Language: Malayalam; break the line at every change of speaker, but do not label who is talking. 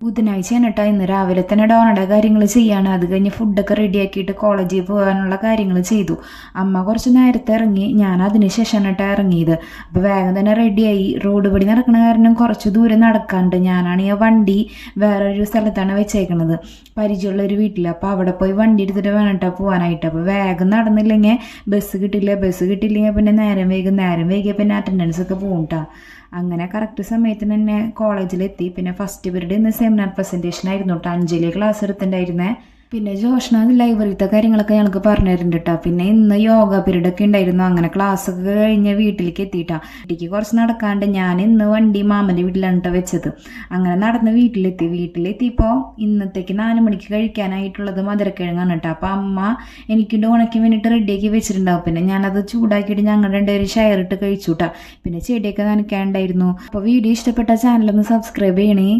ബുധനാഴ്ചയാണ് കേട്ടോ. ഇന്ന് രാവിലെ തന്നെ ഡോണയുടെ കാര്യങ്ങൾ ചെയ്യാണ്. അത് കഴിഞ്ഞ് ഫുഡൊക്കെ റെഡിയാക്കിയിട്ട് കോളേജിൽ പോകാനുള്ള കാര്യങ്ങൾ ചെയ്തു. അമ്മ കുറച്ച് നേരത്തെ ഇറങ്ങി, ഞാൻ അതിന് ശേഷമാണ് കേട്ടോ ഇറങ്ങിയത്. അപ്പോൾ വേഗം തന്നെ റെഡിയായി. റോഡ് പടി നടക്കുന്ന കാരണം കുറച്ച് ദൂരം നടക്കാണ്ട്. ഞാനാണെങ്കിൽ വണ്ടി വേറൊരു സ്ഥലത്താണ് വെച്ചേക്കണത്, പരിചയമുള്ളൊരു വീട്ടിൽ. അപ്പോൾ അവിടെ പോയി വണ്ടി എടുത്തിട്ട് വേണം കേട്ടോ പോകാനായിട്ട്. അപ്പോൾ വേഗം നടന്നില്ലെങ്കിൽ ബസ് കിട്ടില്ലെങ്കിൽ പിന്നെ നേരം വൈകിയ പിന്നെ അറ്റൻഡൻസ് ഒക്കെ പോകും കേട്ടോ. അങ്ങനെ കറക്റ്റ് സമയത്തിന് തന്നെ കോളേജിലെത്തി. പിന്നെ ഫസ്റ്റ് പീരീഡ് ഇന്ന് സെമിനാർ പ്രസൻറ്റേഷൻ ആയിരുന്നു കേട്ടോ. അഞ്ജലി ക്ലാസ് എടുത്തിട്ടുണ്ടായിരുന്നേ. പിന്നെ ജോഷ്ന ലൈബ്രറിത്തെ കാര്യങ്ങളൊക്കെ ഞങ്ങൾക്ക് പറഞ്ഞു തരുന്നുണ്ട് കേട്ടോ. പിന്നെ ഇന്ന് യോഗ പീരീഡൊക്കെ ഉണ്ടായിരുന്നു. അങ്ങനെ ക്ലാസ്സൊക്കെ കഴിഞ്ഞ് വീട്ടിലേക്ക് എത്തിയിട്ടാ. വീട്ടിലേക്ക് കുറച്ച് നടക്കാണ്ട് ഞാൻ ഇന്ന് വണ്ടി മാമൻ്റെ വീട്ടിലാണ് കേട്ടോ വെച്ചത്. അങ്ങനെ നടന്ന് വീട്ടിലെത്തിയപ്പോൾ ഇന്നത്തേക്ക് 4 മണിക്ക് കഴിക്കാനായിട്ടുള്ളത് മധുരക്കിഴങ്ങാണ് കേട്ടോ. അപ്പോൾ അമ്മ എനിക്ക് ഡോണയ്ക്ക് വേണ്ടിയിട്ട് റെഡിയാക്കി വെച്ചിട്ടുണ്ടാവും. പിന്നെ ഞാനത് ചൂടാക്കിയിട്ട് ഞങ്ങളുടെ രണ്ടുപേരും ഷെയർ ഇട്ട് കഴിച്ചു കേട്ടോ. പിന്നെ ചെടിയൊക്കെ നനയ്ക്കാനുണ്ടായിരുന്നു. അപ്പോൾ വീഡിയോ ഇഷ്ടപ്പെട്ട ചാനലൊന്ന് സബ്സ്ക്രൈബ് ചെയ്യണേ.